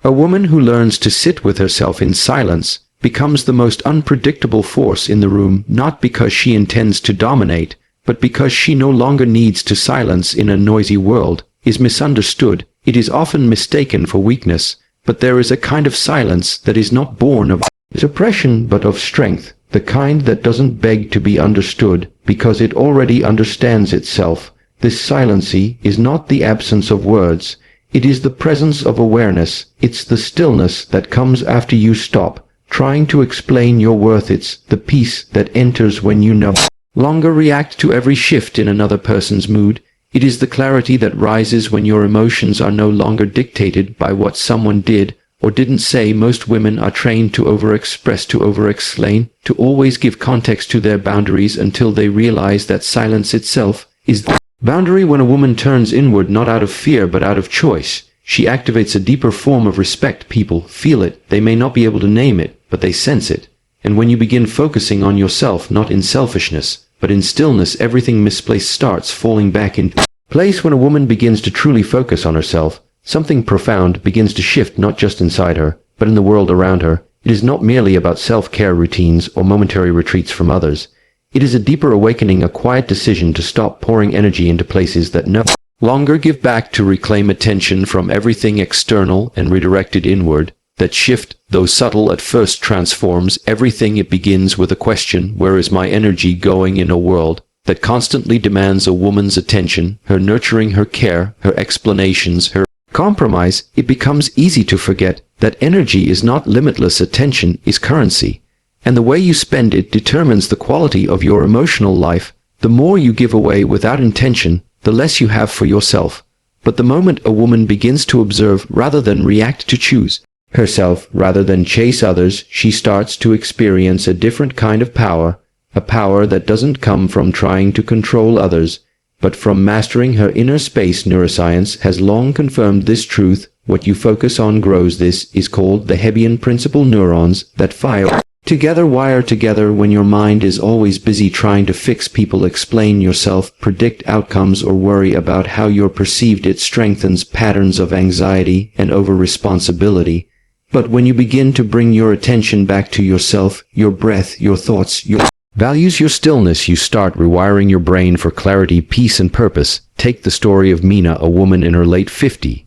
A woman who learns to sit with herself in silence becomes the most unpredictable force in the room, not because she intends to dominate, but because she no longer needs to silence in a noisy world, is misunderstood. It is often mistaken for weakness, but there is a kind of silence that is not born of suppression but of strength, the kind that doesn't beg to be understood because it already understands itself. This silency is not the absence of words, it is the presence of awareness. It's the stillness that comes after you stop trying to explain your worth. It's the peace that enters when you no longer react to every shift in another person's mood. It is the clarity that rises when your emotions are no longer dictated by what someone did or didn't say. Most women are trained to overexpress, to overexplain, to always give context to their boundaries until they realize that silence itself is the boundary. When a woman turns inward, not out of fear but out of choice, she activates a deeper form of respect. People feel it. They may not be able to name it, but they sense it. And when you begin focusing on yourself, not in selfishness, but in stillness, everything misplaced starts falling back in place. When a woman begins to truly focus on herself, something profound begins to shift, not just inside her, but in the world around her. It is not merely about self-care routines or momentary retreats from others. It is a deeper awakening, a quiet decision to stop pouring energy into places that no longer give back, to reclaim attention from everything external and redirect it inward. That shift, though subtle at first, transforms everything. It begins with a question: where is my energy going? In a world that constantly demands a woman's attention, her nurturing, her care, her explanations, her compromise, it becomes easy to forget that energy is not limitless. Attention is currency, and the way you spend it determines the quality of your emotional life. The more you give away without intention, the less you have for yourself. But the moment a woman begins to observe rather than react, to choose herself rather than chase others, she starts to experience a different kind of power, a power that doesn't come from trying to control others, but from mastering her inner space. Neuroscience has long confirmed this truth. What you focus on grows. This is called the Hebbian principle. Neurons that fire together wire together. When your mind is always busy trying to fix people, explain yourself, predict outcomes, or worry about how you're perceived, it strengthens patterns of anxiety and over-responsibility. But when you begin to bring your attention back to yourself, your breath, your thoughts, your values, your stillness, you start rewiring your brain for clarity, peace, and purpose. Take the story of Mina, a woman in her late 50s,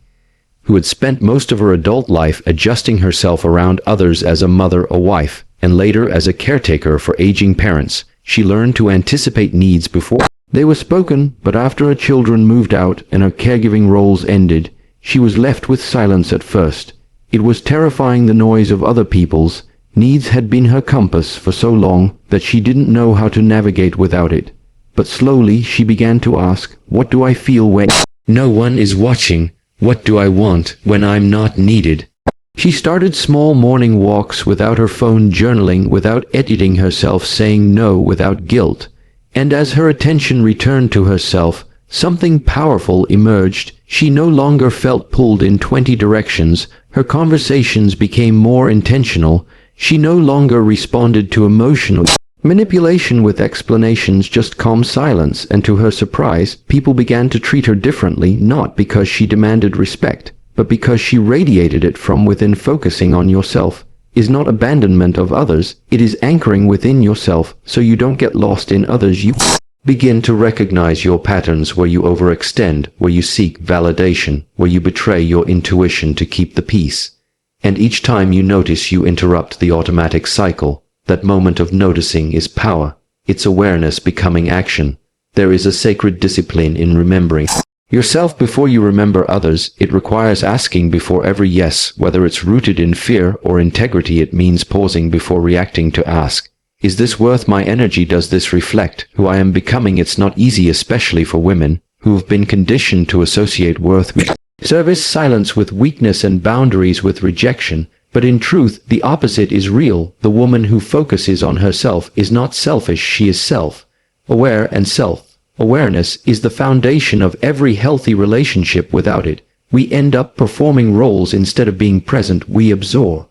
who had spent most of her adult life adjusting herself around others as a mother, a wife, and later as a caretaker for aging parents. She learned to anticipate needs before they were spoken, but after her children moved out and her caregiving roles ended, she was left with silence. At first, it was terrifying. The noise of other people's needs had been her compass for so long that she didn't know how to navigate without it. But slowly she began to ask, what do I feel when no one is watching? What do I want when I'm not needed? She started small morning walks without her phone, journaling without editing herself, saying no without guilt. And as her attention returned to herself, something powerful emerged. She no longer felt pulled in 20 directions. Her conversations became more intentional. She no longer responded to emotional manipulation with explanations, just calm silence. And to her surprise, people began to treat her differently, not because she demanded respect, but because she radiated it from within. Focusing on yourself is not abandonment of others, it is anchoring within yourself so you don't get lost in others. You begin to recognize your patterns, where you overextend, where you seek validation, where you betray your intuition to keep the peace. And each time you notice, you interrupt the automatic cycle. That moment of noticing is power. It's awareness becoming action. There is a sacred discipline in remembering yourself before you remember others. It requires asking before every yes, whether it's rooted in fear or integrity. It means pausing before reacting to ask, is this worth my energy? Does this reflect who I am becoming? It's not easy, especially for women who have been conditioned to associate worth with service, silence with weakness, and boundaries with rejection. But in truth, the opposite is real. The woman who focuses on herself is not selfish, she is self-aware, and self-awareness is the foundation of every healthy relationship. Without it, we end up performing roles instead of being present. We absorb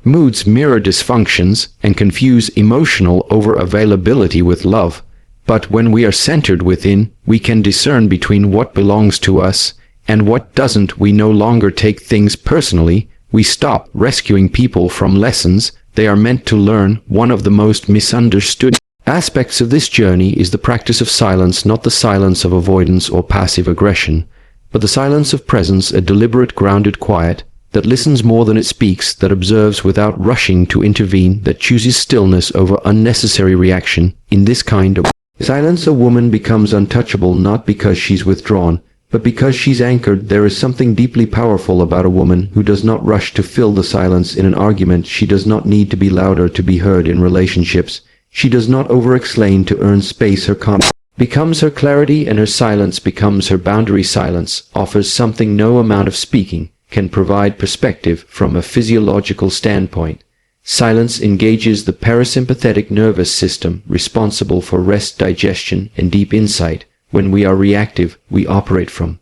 moods, mirror dysfunctions, and confuse emotional over-availability with love. But when we are centered within, we can discern between what belongs to us and what doesn't. We no longer take things personally We stop rescuing people from lessons they are meant to learn. One of the most misunderstood aspects of this journey is the practice of silence, not the silence of avoidance or passive aggression, but the silence of presence, a deliberate, grounded quiet that listens more than it speaks, that observes without rushing to intervene, that chooses stillness over unnecessary reaction. In this kind of silence, a woman becomes untouchable, not because she's withdrawn, but because she's anchored. There is something deeply powerful about a woman who does not rush to fill the silence in an argument. She does not need to be louder to be heard in relationships. She does not over-explain to earn space. Her calm becomes her clarity, and her silence becomes her boundary. Silence offers something no amount of speaking can provide. Perspective from a physiological standpoint. Silence engages the parasympathetic nervous system, responsible for rest, digestion, and deep insight. When we are reactive, we operate from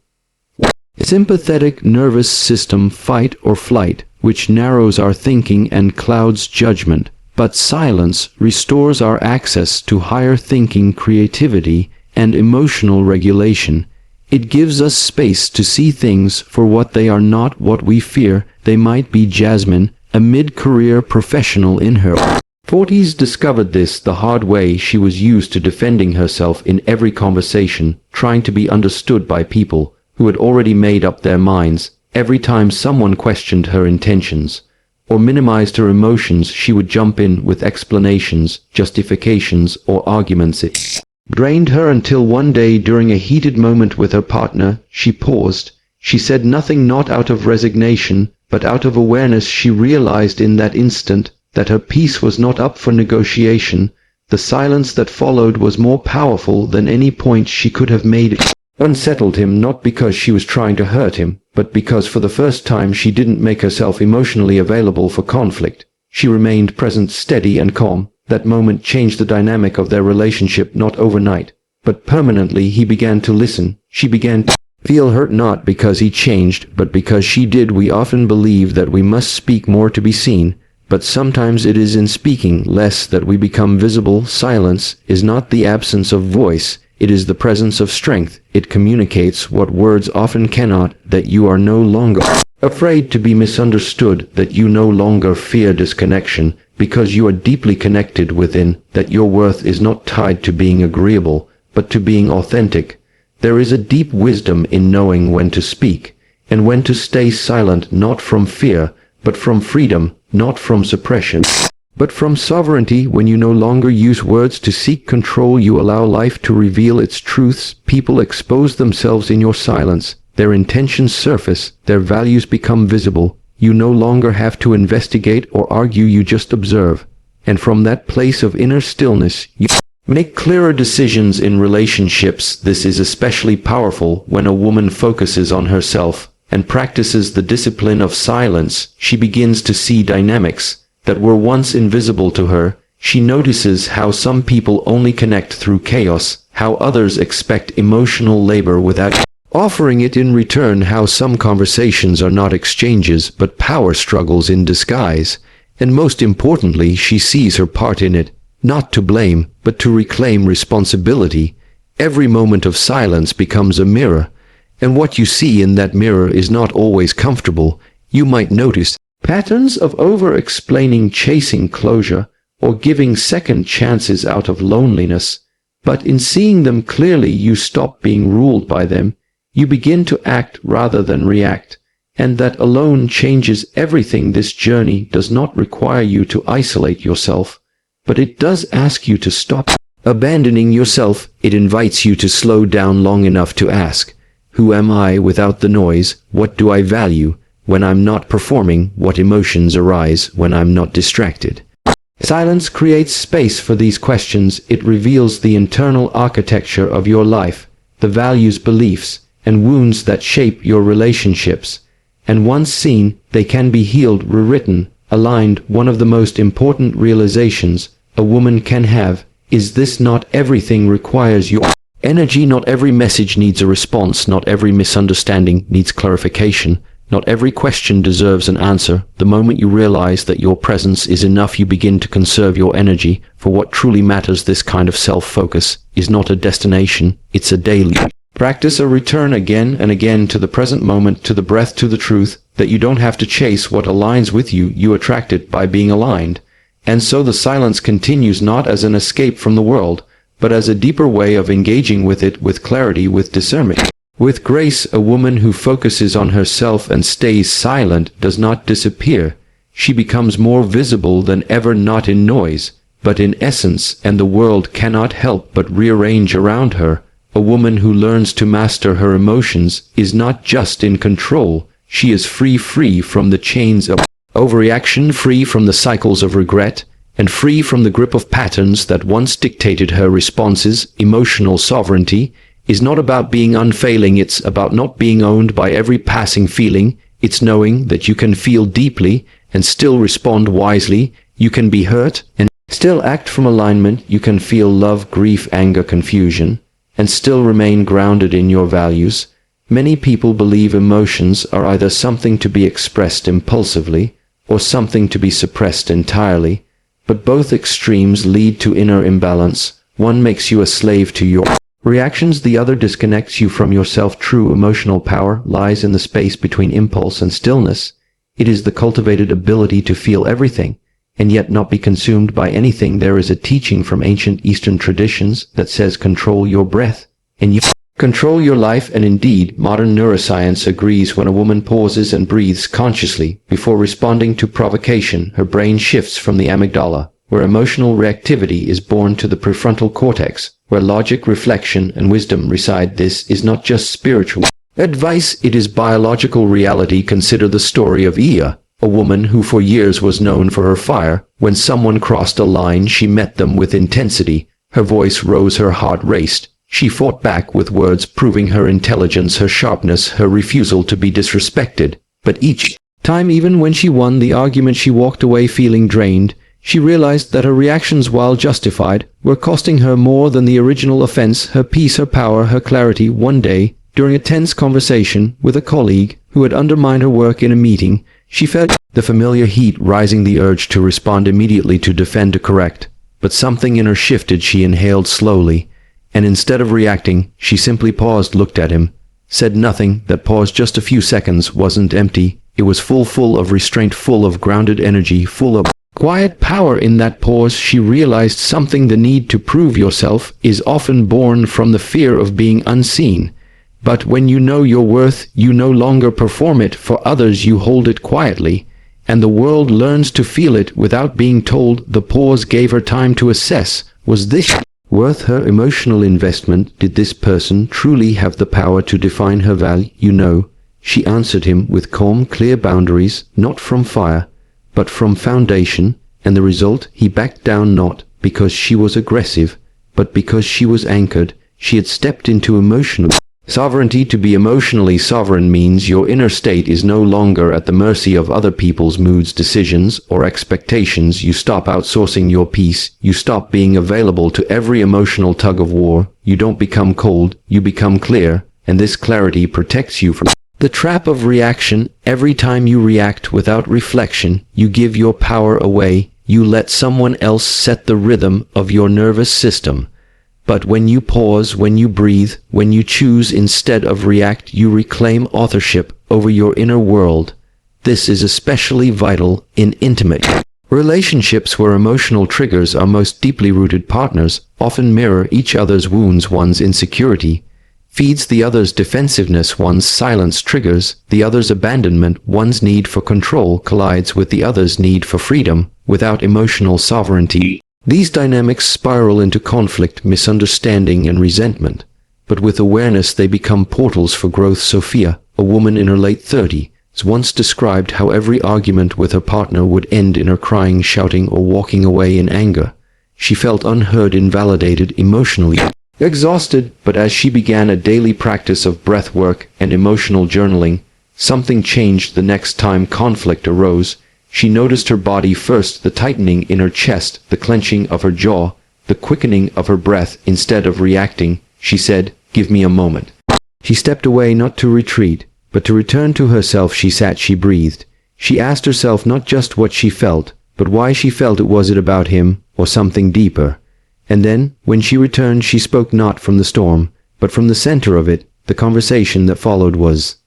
sympathetic nervous system, fight or flight, which narrows our thinking and clouds judgment. But silence restores our access to higher thinking, creativity, and emotional regulation. It gives us space to see things for what they are, not what we fear they might be. Jasmine, a mid-career professional in her 40s, discovered this the hard way. She was used to defending herself in every conversation, trying to be understood by people who had already made up their minds. Every time someone questioned her intentions or minimized her emotions, she would jump in with explanations, justifications, or arguments. It drained her until one day, during a heated moment with her partner, she paused. She said nothing, not out of resignation, but out of awareness. She realized in that instant that her peace was not up for negotiation. The silence that followed was more powerful than any point she could have made. It unsettled him, not because she was trying to hurt him, but because for the first time she didn't make herself emotionally available for conflict. She remained present, steady and calm. That moment changed the dynamic of their relationship, not overnight, but permanently. He began to listen. She began to feel hurt, not because he changed, but because she did. We often believe that we must speak more to be seen, but sometimes it is in speaking less that we become visible. Silence is not the absence of voice. It is the presence of strength. It communicates what words often cannot, that you are no longer afraid to be misunderstood, that you no longer fear disconnection, because you are deeply connected within, that your worth is not tied to being agreeable, but to being authentic. There is a deep wisdom in knowing when to speak, and when to stay silent, not from fear, but from freedom, not from suppression, but from sovereignty. When you no longer use words to seek control, you allow life to reveal its truths. People expose themselves in your silence. Their intentions surface. Their values become visible. You no longer have to investigate or argue, you just observe. And from that place of inner stillness, you make clearer decisions in relationships. This is especially powerful when a woman focuses on herself and practices the discipline of silence. She begins to see dynamics that were once invisible to her. She notices how some people only connect through chaos, how others expect emotional labor without offering it in return, how some conversations are not exchanges but power struggles in disguise. And most importantly, she sees her part in it, not to blame, but to reclaim responsibility. Every moment of silence becomes a mirror, and what you see in that mirror is not always comfortable. You might notice patterns of over-explaining, chasing closure, or giving second chances out of loneliness. But in seeing them clearly, you stop being ruled by them. You begin to act rather than react, and that alone changes everything. This journey does not require you to isolate yourself, but it does ask you to stop abandoning yourself. It invites you to slow down long enough to ask, who am I without the noise? What do I value when I'm not performing? What emotions arise when I'm not distracted? Silence creates space for these questions. It reveals the internal architecture of your life, the values, beliefs, and wounds that shape your relationships. And once seen, they can be healed, rewritten, aligned. One of the most important realizations a woman can have is this: not everything requires your energy. Not every message needs a response. Not every misunderstanding needs clarification. Not every question deserves an answer. The moment you realize that your presence is enough, you begin to conserve your energy for what truly matters. This kind of self-focus is not a destination, it's a daily Practice a return again and again to the present moment, to the breath, to the truth, that you don't have to chase what aligns with you, you attract it by being aligned. And so the silence continues not as an escape from the world, but as a deeper way of engaging with it, with clarity, with discernment. With grace, a woman who focuses on herself and stays silent does not disappear. She becomes more visible than ever, not in noise, but in essence, and the world cannot help but rearrange around her. A woman who learns to master her emotions is not just in control, she is free from the chains of overreaction, free from the cycles of regret, and free from the grip of patterns that once dictated her responses. Emotional sovereignty is not about being unfailing, it's about not being owned by every passing feeling. It's knowing that you can feel deeply and still respond wisely, you can be hurt and still act from alignment, you can feel love, grief, anger, confusion, and still remain grounded in your values. Many people believe emotions are either something to be expressed impulsively or something to be suppressed entirely, but both extremes lead to inner imbalance. One makes you a slave to your reactions, the other disconnects you from yourself. True emotional power lies in the space between impulse and stillness. It is the cultivated ability to feel everything and yet not be consumed by anything. There is a teaching from ancient Eastern traditions that says control your breath, and you control your life. And indeed, modern neuroscience agrees. When a woman pauses and breathes consciously before responding to provocation, her brain shifts from the amygdala, where emotional reactivity is born, to the prefrontal cortex, where logic, reflection, and wisdom reside. This is not just spiritual advice, it is biological reality. Consider the story of Ea, a woman who for years was known for her fire. When someone crossed a line, she met them with intensity. Her voice rose, her heart raced. She fought back with words, proving her intelligence, her sharpness, her refusal to be disrespected. But each time, even when she won the argument, she walked away feeling drained. She realized that her reactions, while justified, were costing her more than the original offense, her peace, her power, her clarity. One day, during a tense conversation with a colleague who had undermined her work in a meeting, she felt the familiar heat rising, the urge to respond immediately, to defend, to correct. But something in her shifted. She inhaled slowly, and instead of reacting, she simply paused, looked at him, said nothing. That pause, just a few seconds, wasn't empty. It was full of restraint, full of grounded energy, full of quiet power. In that pause, she realized something. The need to prove yourself is often born from the fear of being unseen. But when you know your worth, you no longer perform it for others, you hold it quietly, and the world learns to feel it without being told. The pause gave her time to assess, was this worth her emotional investment? Did this person truly have the power to define her value? You know, she answered him with calm, clear boundaries, not from fire, but from foundation. And the result? He backed down, not because she was aggressive, but because she was anchored. She had stepped into emotional sovereignty. To be emotionally sovereign means your inner state is no longer at the mercy of other people's moods, decisions, or expectations. You stop outsourcing your peace. You stop being available to every emotional tug of war. You don't become cold, you become clear, and this clarity protects you from the trap of reaction. Every time you react without reflection, you give your power away. You let someone else set the rhythm of your nervous system. But when you pause, when you breathe, when you choose instead of react, you reclaim authorship over your inner world. This is especially vital in intimate relationships where emotional triggers are most deeply rooted. Partners often mirror each other's wounds. One's insecurity feeds the other's defensiveness. One's silence triggers the other's abandonment. One's need for control collides with the other's need for freedom. Without emotional sovereignty, these dynamics spiral into conflict, misunderstanding, and resentment. But with awareness, they become portals for growth. Sophia, a woman in her late 30s, once described how every argument with her partner would end in her crying, shouting, or walking away in anger. She felt unheard, invalidated, emotionally exhausted. But as she began a daily practice of breath work and emotional journaling, something changed. The next time conflict arose, she noticed her body first, the tightening in her chest, the clenching of her jaw, the quickening of her breath. Instead of reacting, she said, "Give me a moment." She stepped away, not to retreat, but to return to herself. She sat, she breathed. She asked herself not just what she felt, but why she felt it. Was it about him, or something deeper? And then, when she returned, she spoke not from the storm, but from the center of it, the conversation that followed was.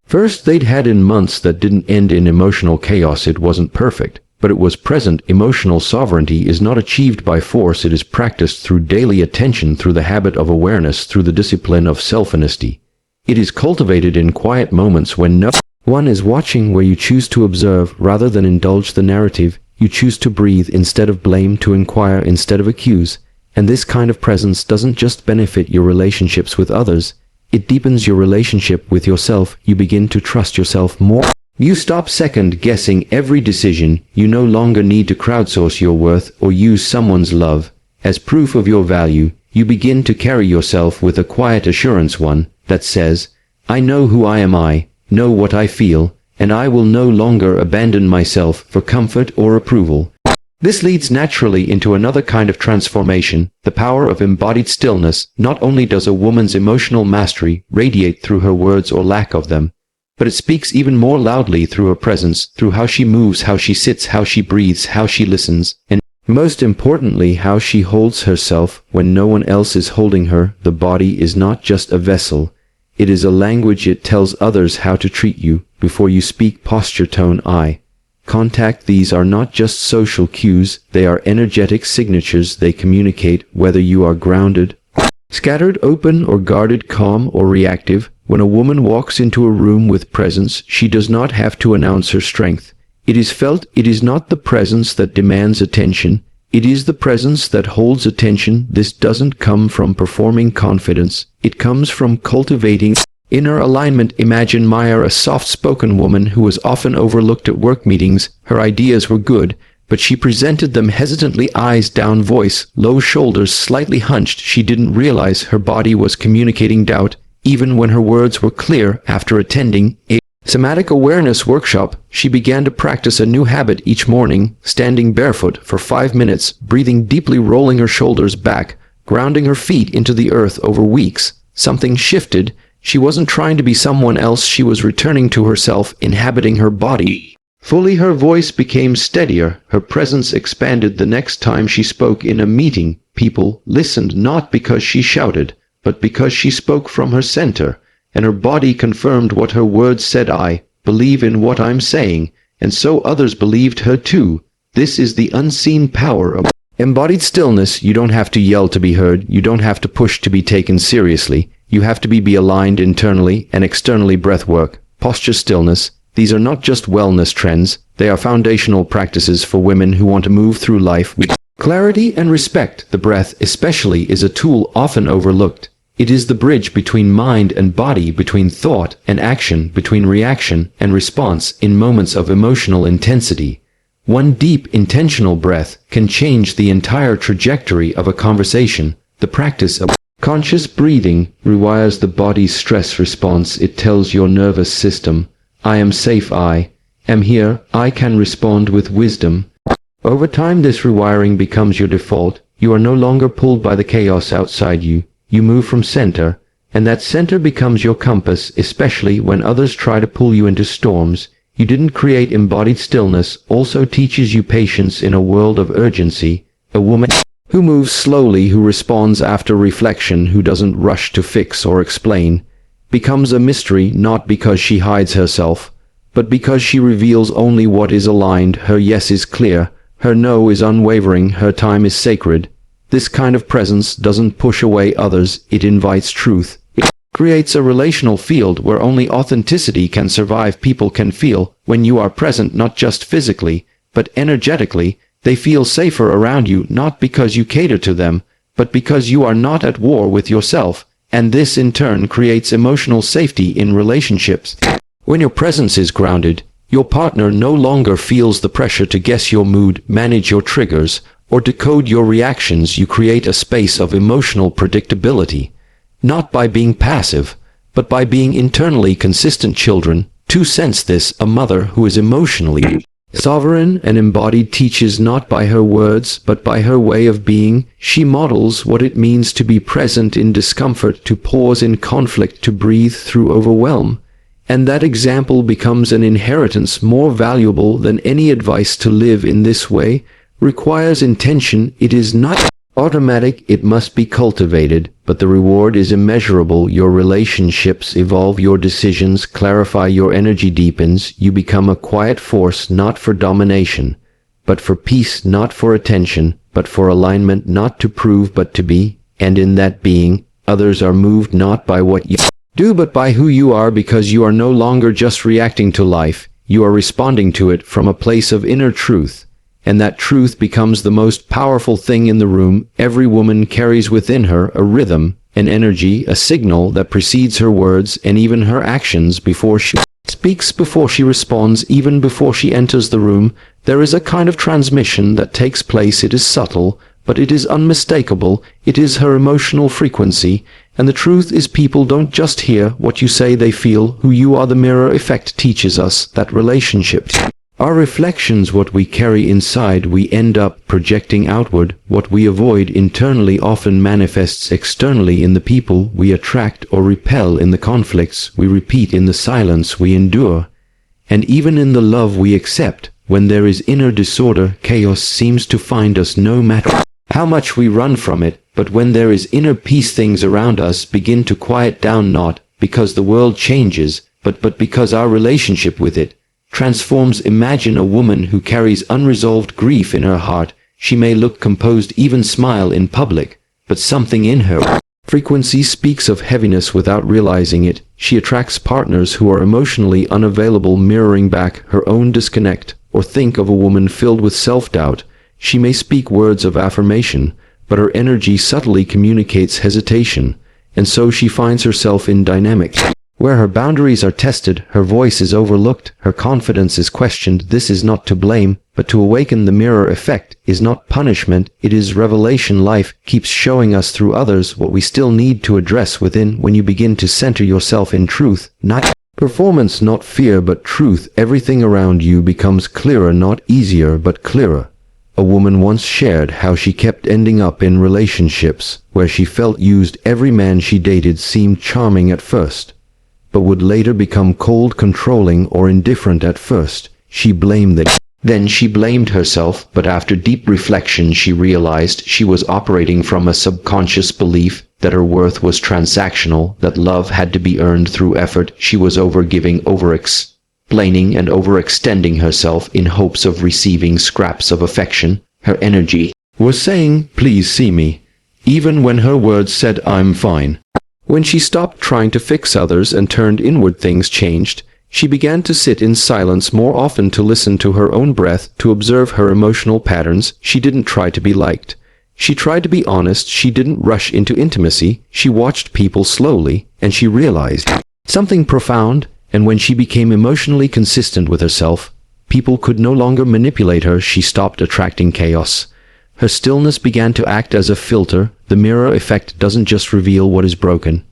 First, they'd had in months that didn't end in emotional chaos. It wasn't perfect, but it was present. Emotional sovereignty is not achieved by force. It is practiced through daily attention, through the habit of awareness, through the discipline of self-honesty. It is cultivated in quiet moments when no one is watching, where you choose to observe rather than indulge the narrative. You choose to breathe instead of blame, to inquire instead of accuse. And this kind of presence doesn't just benefit your relationships with others, it deepens your relationship with yourself. You begin to trust yourself more. You stop second-guessing every decision. You no longer need to crowdsource your worth or use someone's love as proof of your value. You begin to carry yourself with a quiet assurance, one that says, I know who I am, I know what I feel, and I will no longer abandon myself for comfort or approval. This leads naturally into another kind of transformation, the power of embodied stillness. Not only does a woman's emotional mastery radiate through her words or lack of them, but it speaks even more loudly through her presence, through how she moves, how she sits, how she breathes, how she listens, and most importantly, how she holds herself when no one else is holding her. The body is not just a vessel, it is a language. It tells others how to treat you. Before you speak, posture, tone, eye contact, these are not just social cues, they are energetic signatures. They communicate whether you are grounded, scattered, open, or guarded, calm or reactive. When a woman walks into a room with presence, she does not have to announce her strength. It is felt. It is not the presence that demands attention, it is the presence that holds attention. This doesn't come from performing confidence, it comes from cultivating inner alignment. Imagine Maya, a soft-spoken woman who was often overlooked at work meetings. Her ideas were good, but she presented them hesitantly, eyes down, voice low, shoulders slightly hunched. She didn't realize her body was communicating doubt, even when her words were clear. After attending a somatic awareness workshop, she began to practice a new habit each morning, standing barefoot for 5 minutes, breathing deeply, rolling her shoulders back, grounding her feet into the earth. Over weeks, something shifted. She wasn't trying to be someone else, she was returning to herself, inhabiting her body fully. Her voice became steadier, her presence expanded. The next time she spoke in a meeting, people listened not because she shouted, but because she spoke from her center, and her body confirmed what her words said. I believe in what I'm saying, and so others believed her too. This is the unseen power of embodied stillness. You don't have to yell to be heard, you don't have to push to be taken seriously. You have to be aligned internally and externally. Breath work, posture, stillness, these are not just wellness trends, they are foundational practices for women who want to move through life with clarity and respect. The breath, especially, is a tool often overlooked. It is the bridge between mind and body, between thought and action, between reaction and response in moments of emotional intensity. One deep, intentional breath can change the entire trajectory of a conversation. The practice of conscious breathing rewires the body's stress response. It tells your nervous system, I am safe, I am here, I can respond with wisdom. Over time, this rewiring becomes your default. You are no longer pulled by the chaos outside you. You move from center, and that center becomes your compass, especially when others try to pull you into storms. You didn't create. Embodied stillness also teaches you patience in a world of urgency. A woman who moves slowly, who responds after reflection, who doesn't rush to fix or explain, becomes a mystery, not because she hides herself, but because she reveals only what is aligned. Her yes is clear, her no is unwavering, her time is sacred. This kind of presence doesn't push away others, it invites truth. It creates a relational field where only authenticity can survive. People can feel when you are present, not just physically, but energetically. They feel safer around you, not because you cater to them, but because you are not at war with yourself, and this in turn creates emotional safety in relationships. When your presence is grounded, your partner no longer feels the pressure to guess your mood, manage your triggers, or decode your reactions. You create a space of emotional predictability, not by being passive, but by being internally consistent. Children too sense this. A mother who is emotionally sovereign and embodied teaches not by her words, but by her way of being. She models what it means to be present in discomfort, to pause in conflict, to breathe through overwhelm. And that example becomes an inheritance more valuable than any advice. To live in this way requires intention. It is not automatic, it must be cultivated, but the reward is immeasurable. Your relationships evolve, your decisions clarify, your energy deepens. You become a quiet force, not for domination, but for peace, not for attention, but for alignment, not to prove but to be. And in that being, others are moved not by what you do but by who you are, because you are no longer just reacting to life, you are responding to it from a place of inner truth. And that truth becomes the most powerful thing in the room. Every woman carries within her a rhythm, an energy, a signal that precedes her words and even her actions. Before she speaks, before she responds, even before she enters the room, there is a kind of transmission that takes place. It is subtle, but it is unmistakable. It is her emotional frequency. And the truth is, people don't just hear what you say, they feel who you are. The mirror effect teaches us that relationships are reflections. What we carry inside, we end up projecting outward. What we avoid internally often manifests externally in the people we attract or repel, in the conflicts we repeat, in the silence we endure, and even in the love we accept. When there is inner disorder, chaos seems to find us no matter how much we run from it. But when there is inner peace, things around us begin to quiet down, not because the world changes, but because our relationship with it transforms. Imagine a woman who carries unresolved grief in her heart. She may look composed, even smile in public, but something in her frequency speaks of heaviness without realizing it. She attracts partners who are emotionally unavailable, mirroring back her own disconnect. Or think of a woman filled with self-doubt. She may speak words of affirmation, but her energy subtly communicates hesitation, and so she finds herself in dynamics where her boundaries are tested, her voice is overlooked, her confidence is questioned. This is not to blame, but to awaken. The mirror effect is not punishment, it is revelation. Life keeps showing us through others what we still need to address within. When you begin to center yourself in truth, not performance, not fear, but truth, everything around you becomes clearer, not easier, but clearer. A woman once shared how she kept ending up in relationships where she felt used. Every man she dated seemed charming at first, but would later become cold, controlling, or indifferent. At first, she blamed them. Then she blamed herself, but after deep reflection she realized she was operating from a subconscious belief that her worth was transactional, that love had to be earned through effort. She was overgiving, over-explaining, and overextending herself in hopes of receiving scraps of affection. Her energy was saying, "Please see me," even when her words said, "I'm fine." When she stopped trying to fix others and turned inward, things changed. She began to sit in silence more often, to listen to her own breath, to observe her emotional patterns. She didn't try to be liked. She tried to be honest. She didn't rush into intimacy. She watched people slowly, and she realized something profound. And when she became emotionally consistent with herself, people could no longer manipulate her. She stopped attracting chaos. Her stillness began to act as a filter. The mirror effect doesn't just reveal what is broken.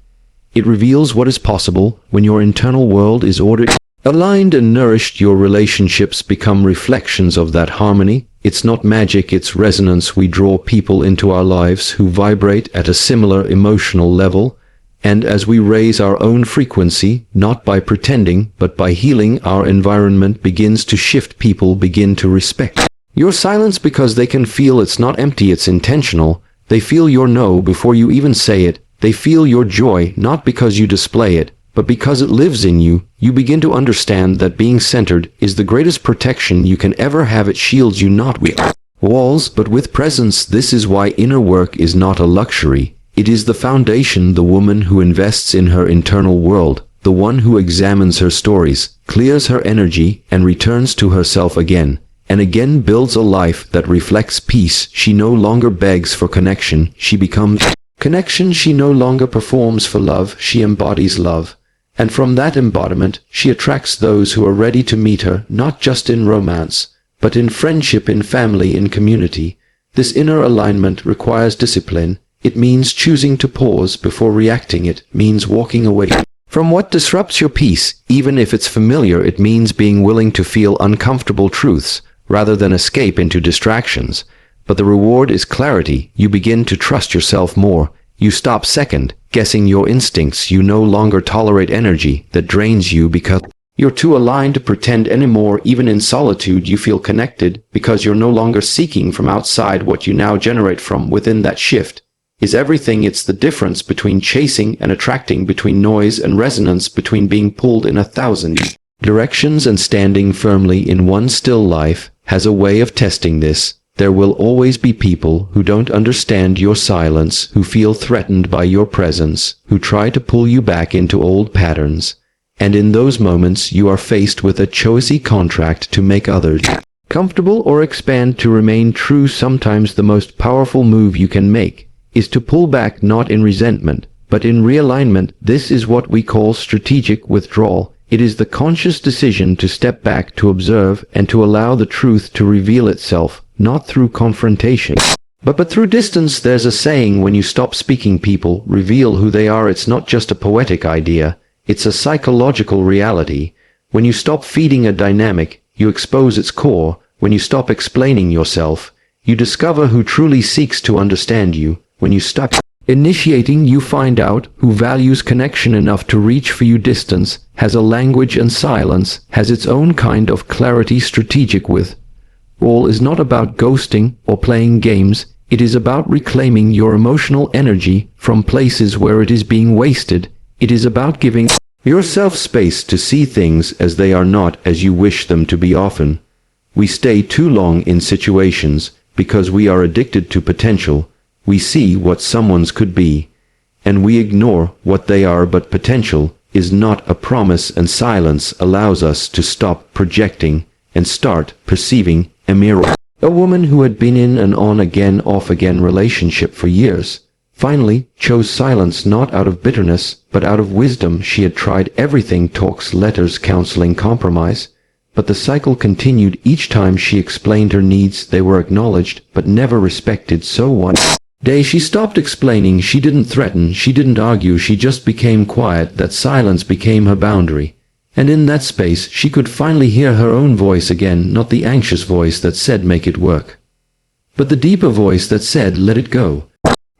It reveals what is possible. When your internal world is ordered, aligned, and nourished, your relationships become reflections of that harmony. It's not magic, it's resonance. We draw people into our lives who vibrate at a similar emotional level. And as we raise our own frequency, not by pretending, but by healing, our environment begins to shift. People begin to respect your silence because they can feel it's not empty, it's intentional. They feel your no before you even say it. They feel your joy, not because you display it, but because it lives in you. You begin to understand that being centered is the greatest protection you can ever have. It shields you not with walls, but with presence. This is why inner work is not a luxury. It is the foundation. The woman who invests in her internal world, the one who examines her stories, clears her energy, and returns to herself again and again, builds a life that reflects peace. She no longer begs for connection, she becomes connection. She no longer performs for love, she embodies love. And from that embodiment, she attracts those who are ready to meet her, not just in romance, but in friendship, in family, in community. This inner alignment requires discipline. It means choosing to pause before reacting. It means walking away from what disrupts your peace, even if it's familiar. It means being willing to feel uncomfortable truths rather than escape into distractions. But the reward is clarity. You begin to trust yourself more. You stop second guessing your instincts. You no longer tolerate energy that drains you because You're too aligned to pretend anymore. Even in solitude you feel connected, because you're no longer seeking from outside what you now generate from within. That shift is everything. It's the difference between chasing and attracting, between noise and resonance, between being pulled in 1,000 directions and standing firmly in one still. Life has a way of testing this. There will always be people who don't understand your silence, who feel threatened by your presence, who try to pull you back into old patterns. And in those moments you are faced with a choice contract to make others comfortable or expand, to remain true. Sometimes the most powerful move you can make is to pull back, not in resentment, but in realignment. This is what we call strategic withdrawal. It is the conscious decision to step back, to observe, and to allow the truth to reveal itself, not through confrontation, but through distance. There's a saying, when you stop speaking, people reveal who they are. It's not just a poetic idea. It's a psychological reality. When you stop feeding a dynamic, you expose its core. When you stop explaining yourself, you discover who truly seeks to understand you. When you stop initiating, you find out who values connection enough to reach for you. Distance has a language, and silence has its own kind of clarity. Strategic withdrawal is not about ghosting or playing games. It is about reclaiming your emotional energy from places where it is being wasted. It is about giving yourself space to see things as they are, not as you wish them to be. Often we stay too long in situations because we are addicted to potential. We see what someone's could be, and we ignore what they are. But potential is not a promise, and silence allows us to stop projecting and start perceiving. A mirror. A woman who had been in an on again, off again relationship for years finally chose silence, not out of bitterness, but out of wisdom. She had tried everything: talks, letters, counseling, compromise. But the cycle continued. Each time she explained her needs, they were acknowledged, but never respected. So one day she stopped explaining. She didn't threaten, she didn't argue, she just became quiet. That silence became her boundary. And in that space, she could finally hear her own voice again, not the anxious voice that said make it work, but the deeper voice that said let it go.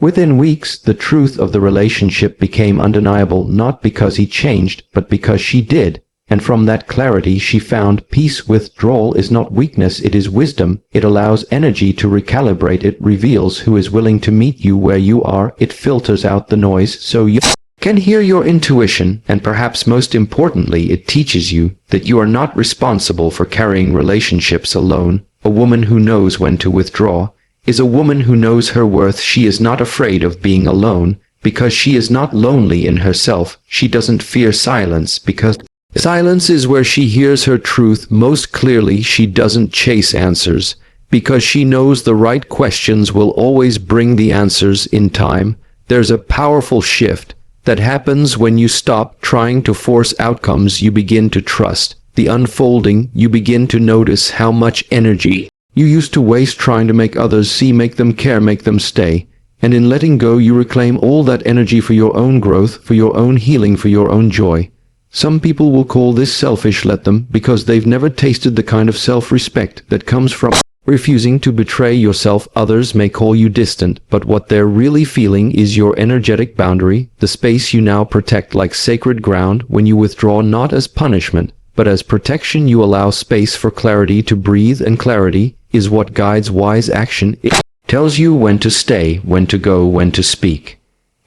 Within weeks, the truth of the relationship became undeniable, not because he changed, but because she did. And from that clarity she found peace. Withdrawal is not weakness, it is wisdom. It allows energy to recalibrate. It reveals who is willing to meet you where you are. It filters out the noise so you can hear your intuition. And perhaps most importantly, it teaches you that you are not responsible for carrying relationships alone. A woman who knows when to withdraw is a woman who knows her worth. She is not afraid of being alone because she is not lonely in herself. She doesn't fear silence because silence is where she hears her truth most clearly. She doesn't chase answers because she knows the right questions will always bring the answers in time. There's a powerful shift that happens when you stop trying to force outcomes. You begin to trust the unfolding. You begin to notice how much energy you used to waste trying to make others see, make them care, make them stay. And in letting go, you reclaim all that energy for your own growth, for your own healing, for your own joy. Some people will call this selfish. Let them, because they've never tasted the kind of self-respect that comes from refusing to betray yourself. Others may call you distant, but what they're really feeling is your energetic boundary, the space you now protect like sacred ground. When you withdraw, not as punishment, but as protection, you allow space for clarity to breathe, and clarity is what guides wise action. It tells you when to stay, when to go, when to speak,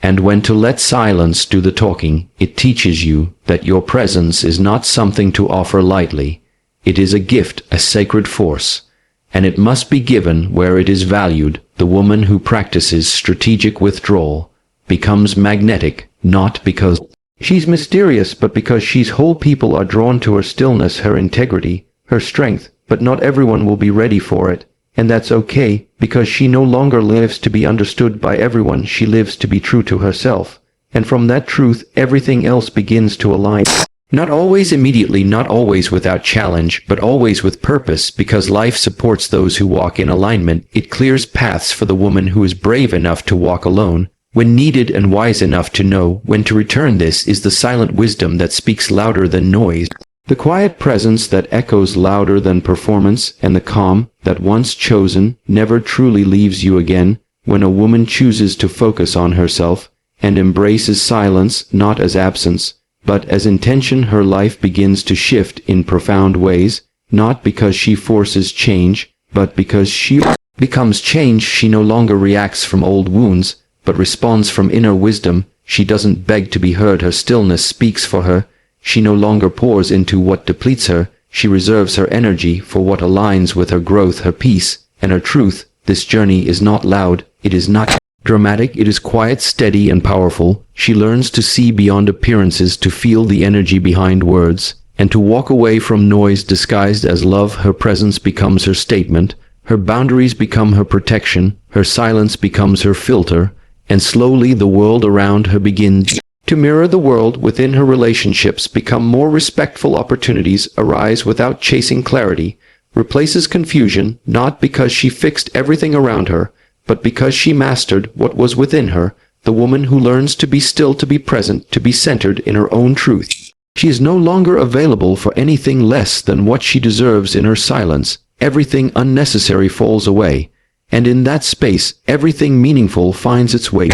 and when to let silence do the talking. It teaches you that your presence is not something to offer lightly. It is a gift, a sacred force, and it must be given where it is valued. The woman who practices strategic withdrawal becomes magnetic, not because she's mysterious, but because she's whole. People are drawn to her stillness, her integrity, her strength, but not everyone will be ready for it. And that's okay, because she no longer lives to be understood by everyone. She lives to be true to herself. And from that truth, everything else begins to align. Not always immediately, not always without challenge, but always with purpose, because life supports those who walk in alignment. It clears paths for the woman who is brave enough to walk alone when needed, and wise enough to know when to return. This is the silent wisdom that speaks louder than noise, the quiet presence that echoes louder than performance, and the calm that once chosen never truly leaves you again. When a woman chooses to focus on herself and embraces silence not as absence, But as intention, her life begins to shift in profound ways, not because she forces change, but because she becomes change. She no longer reacts from old wounds, but responds from inner wisdom. She doesn't beg to be heard. Her stillness speaks for her. She no longer pours into what depletes her. She reserves her energy for what aligns with her growth, her peace, and her truth. This journey is not loud. It is not dramatic. It is quiet, steady, and powerful. She learns to see beyond appearances, to feel the energy behind words, and to walk away from noise disguised as love. Her presence becomes her statement. Her boundaries become her protection. Her silence becomes her filter. And slowly the world around her begins to mirror the world within her. Relationships become more respectful. Opportunities arise without chasing. Clarity replaces confusion, not because she fixed everything around her, but because she mastered what was within her. The woman who learns to be still, to be present, to be centered in her own truth. She is no longer available for anything less than what she deserves. In her silence, everything unnecessary falls away, and in that space, everything meaningful finds its way.